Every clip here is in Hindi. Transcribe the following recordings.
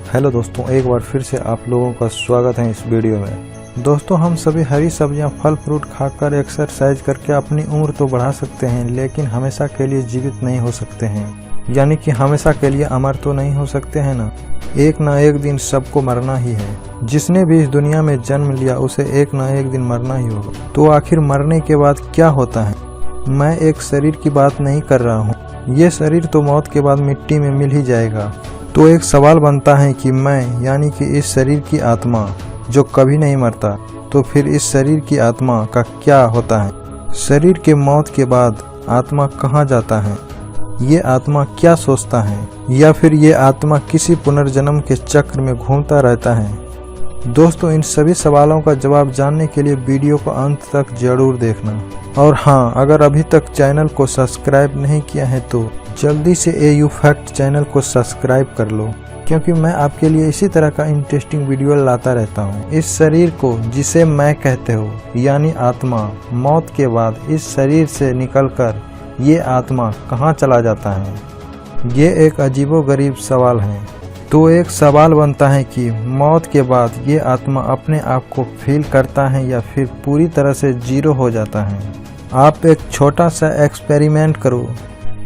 हेलो दोस्तों, एक बार फिर से आप लोगों का स्वागत है इस वीडियो में। दोस्तों, हम सभी हरी सब्जियां, फल फ्रूट खाकर एक्सरसाइज करके अपनी उम्र तो बढ़ा सकते हैं, लेकिन हमेशा के लिए जीवित नहीं हो सकते हैं। यानी कि हमेशा के लिए अमर तो नहीं हो सकते हैं ना एक दिन सबको मरना ही है। जिसने भी इस दुनिया में जन्म लिया उसे एक ना एक दिन मरना ही होगा। तो आखिर मरने के बाद क्या होता है? मैं एक शरीर की बात नहीं कर रहा हूँ। ये शरीर तो मौत के बाद मिट्टी में मिल ही जाएगा। तो एक सवाल बनता है कि मैं यानी कि इस शरीर की आत्मा जो कभी नहीं मरता, तो फिर इस शरीर की आत्मा का क्या होता है? शरीर के मौत के बाद आत्मा कहाँ जाता है? ये आत्मा क्या सोचता है? या फिर ये आत्मा किसी पुनर्जन्म के चक्र में घूमता रहता है? दोस्तों, इन सभी सवालों का जवाब जानने के लिए वीडियो को अंत तक जरूर देखना। और हाँ, अगर अभी तक चैनल को सब्सक्राइब नहीं किया है तो जल्दी से AU फैक्ट चैनल को सब्सक्राइब कर लो, क्योंकि मैं आपके लिए इसी तरह का इंटरेस्टिंग वीडियो लाता रहता हूँ। इस शरीर को जिसे मैं कहते हो यानी आत्मा, मौत के बाद इस शरीर से निकलकर ये आत्मा कहाँ चला जाता है? ये एक अजीबोगरीब सवाल है। तो एक सवाल बनता है कि मौत के बाद ये आत्मा अपने आप को फील करता है या फिर पूरी तरह से जीरो हो जाता है? आप एक छोटा सा एक्सपेरिमेंट करो।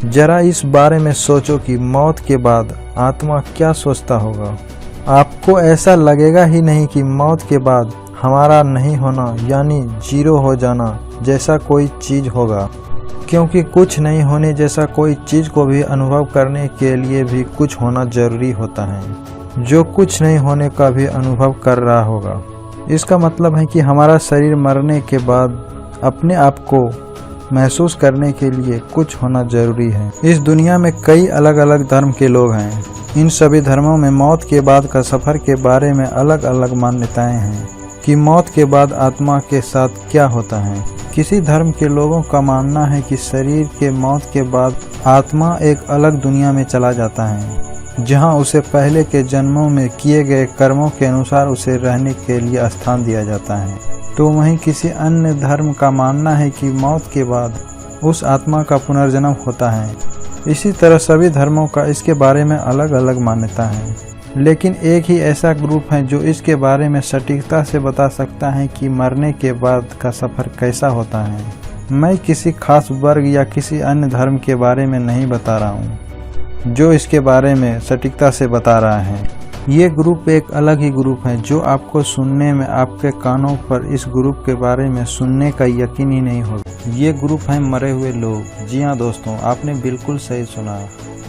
जरा इस बारे में सोचो कि मौत के बाद आत्मा क्या सोचता होगा। आपको ऐसा लगेगा ही नहीं कि मौत के बाद हमारा नहीं होना यानी जीरो हो जाना जैसा कोई चीज होगा, क्योंकि कुछ नहीं होने जैसा कोई चीज को भी अनुभव करने के लिए भी कुछ होना जरूरी होता है, जो कुछ नहीं होने का भी अनुभव कर रहा होगा। इसका मतलब है कि हमारा शरीर मरने के बाद अपने आप को महसूस करने के लिए कुछ होना जरूरी है। इस दुनिया में कई अलग अलग धर्म के लोग हैं। इन सभी धर्मों में मौत के बाद का सफर के बारे में अलग अलग मान्यताएं हैं कि मौत के बाद आत्मा के साथ क्या होता है। किसी धर्म के लोगों का मानना है कि शरीर के मौत के बाद आत्मा एक अलग दुनिया में चला जाता है, जहां उसे पहले के जन्मों में किए गए कर्मों के अनुसार उसे रहने के लिए स्थान दिया जाता है। तो वहीं किसी अन्य धर्म का मानना है कि मौत के बाद उस आत्मा का पुनर्जन्म होता है। इसी तरह सभी धर्मों का इसके बारे में अलग अलग मान्यता है, लेकिन एक ही ऐसा ग्रुप है जो इसके बारे में सटीकता से बता सकता है कि मरने के बाद का सफर कैसा होता है। मैं किसी खास वर्ग या किसी अन्य धर्म के बारे में नहीं बता रहा हूँ जो इसके बारे में सटीकता से बता रहा है। ये ग्रुप एक अलग ही ग्रुप है जो आपको सुनने में आपके कानों पर इस ग्रुप के बारे में सुनने का यकीन ही नहीं होगा। ये ग्रुप है मरे हुए लोग। जी हाँ दोस्तों, आपने बिल्कुल सही सुना,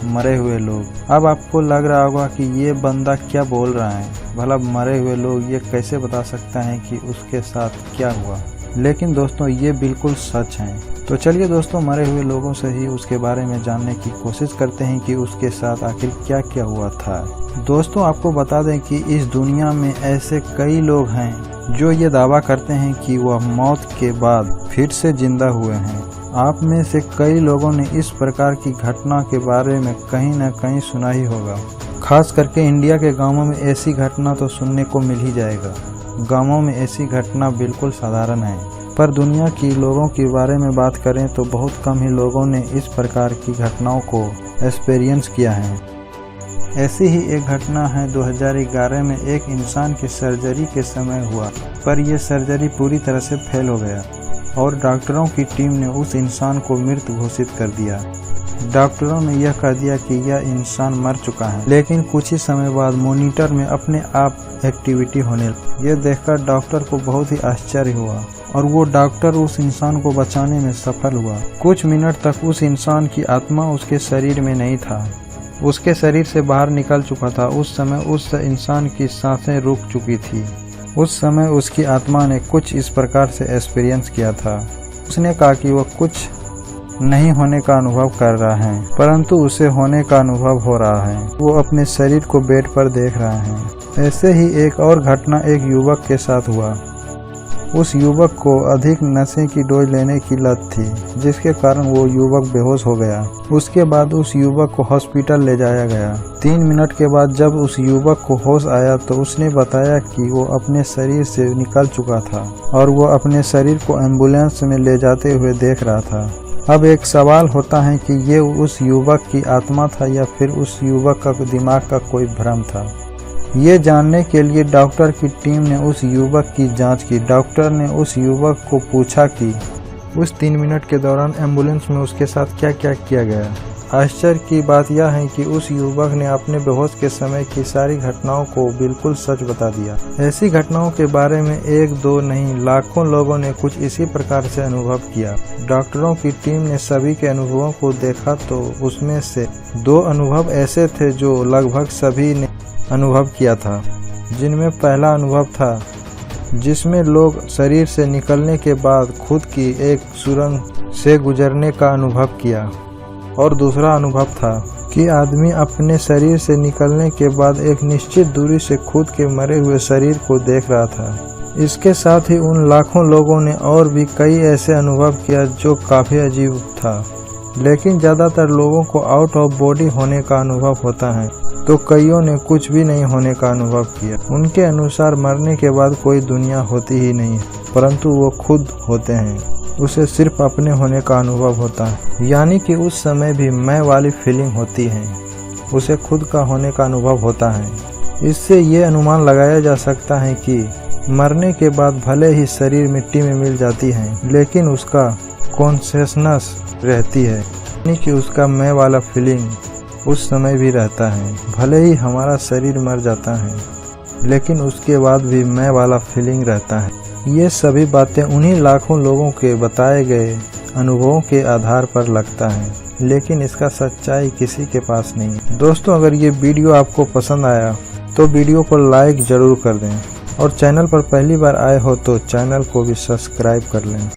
मरे हुए लोग। अब आपको लग रहा होगा कि ये बंदा क्या बोल रहा है, भला मरे हुए लोग ये कैसे बता सकता है कि उसके साथ क्या हुआ? लेकिन दोस्तों, ये बिल्कुल सच है। तो चलिए दोस्तों, मरे हुए लोगों से ही उसके बारे में जानने की कोशिश करते हैं कि उसके साथ आखिर क्या क्या हुआ था। दोस्तों, आपको बता दें कि इस दुनिया में ऐसे कई लोग हैं जो ये दावा करते हैं कि वह मौत के बाद फिर से जिंदा हुए हैं। आप में से कई लोगों ने इस प्रकार की घटना के बारे में कहीं न कहीं सुना ही होगा। खास करके इंडिया के गांवों में ऐसी घटना तो सुनने को मिल ही जाएगा। गांवों में ऐसी घटना बिल्कुल साधारण है, पर दुनिया की लोगों के बारे में बात करें तो बहुत कम ही लोगों ने इस प्रकार की घटनाओं को एक्सपीरियंस किया है। ऐसी ही एक घटना है 2011 में एक इंसान की सर्जरी के समय हुआ, पर यह सर्जरी पूरी तरह से फेल हो गया और डॉक्टरों की टीम ने उस इंसान को मृत घोषित कर दिया। डॉक्टरों ने यह कह दिया कि यह इंसान मर चुका है, लेकिन कुछ ही समय बाद मॉनिटर में अपने आप एक्टिविटी होने लगी। यह देखकर डॉक्टर को बहुत ही आश्चर्य हुआ और वो डॉक्टर उस इंसान को बचाने में सफल हुआ। कुछ मिनट तक उस इंसान की आत्मा उसके शरीर में नहीं था, उसके शरीर से बाहर निकल चुका था। उस समय उस इंसान की सांसें रुक चुकी थी। उस समय उसकी आत्मा ने कुछ इस प्रकार से एक्सपीरियंस किया था। उसने कहा कि वह कुछ नहीं होने का अनुभव कर रहा है, परंतु उसे होने का अनुभव हो रहा है। वो अपने शरीर को बेड पर देख रहा है। ऐसे ही एक और घटना एक युवक के साथ हुआ। उस युवक को अधिक नशे की डोज लेने की लत थी, जिसके कारण वो युवक बेहोश हो गया। उसके बाद उस युवक को हॉस्पिटल ले जाया गया। 3 मिनट के बाद जब उस युवक को होश आया तो उसने बताया कि वो अपने शरीर से निकल चुका था और वो अपने शरीर को एम्बुलेंस में ले जाते हुए देख रहा था। अब एक सवाल होता है कि ये उस युवक की आत्मा था या फिर उस युवक का दिमाग का कोई भ्रम था। ये जानने के लिए डॉक्टर की टीम ने उस युवक की जांच की। डॉक्टर ने उस युवक को पूछा कि उस 3 मिनट के दौरान एम्बुलेंस में उसके साथ क्या क्या किया गया। आश्चर्य की बात यह है कि उस युवक ने अपने बेहोश के समय की सारी घटनाओं को बिल्कुल सच बता दिया। ऐसी घटनाओं के बारे में 1-2 नहीं, लाखों लोगों ने कुछ इसी प्रकार से अनुभव किया। डॉक्टरों की टीम ने सभी के अनुभवों को देखा तो उसमें से 2 अनुभव ऐसे थे जो लगभग सभी ने अनुभव किया था। जिनमें पहला अनुभव था जिसमें लोग शरीर से निकलने के बाद खुद की एक सुरंग से गुजरने का अनुभव किया, और दूसरा अनुभव था कि आदमी अपने शरीर से निकलने के बाद एक निश्चित दूरी से खुद के मरे हुए शरीर को देख रहा था। इसके साथ ही उन लाखों लोगों ने और भी कई ऐसे अनुभव किया जो काफी अजीब था, लेकिन ज्यादातर लोगों को आउट ऑफ बॉडी होने का अनुभव होता है, तो कईयों ने कुछ भी नहीं होने का अनुभव किया। उनके अनुसार मरने के बाद कोई दुनिया होती ही नहीं है, परंतु वो खुद होते हैं, उसे सिर्फ अपने होने का अनुभव होता है, यानी कि उस समय भी मैं वाली फीलिंग होती है, उसे खुद का होने का अनुभव होता है। इससे ये अनुमान लगाया जा सकता है कि मरने के बाद भले ही शरीर मिट्टी में मिल जाती है, लेकिन उसका कॉन्शियसनेस रहती है, यानी कि उसका मैं वाला फीलिंग उस समय भी रहता है। भले ही हमारा शरीर मर जाता है, लेकिन उसके बाद भी मैं वाला फीलिंग रहता है। ये सभी बातें उन्हीं लाखों लोगों के बताए गए अनुभवों के आधार पर लगता है, लेकिन इसका सच्चाई किसी के पास नहीं है। दोस्तों, अगर ये वीडियो आपको पसंद आया तो वीडियो को लाइक जरूर कर दें, और चैनल पर पहली बार आए हो तो चैनल को भी सब्सक्राइब कर लें।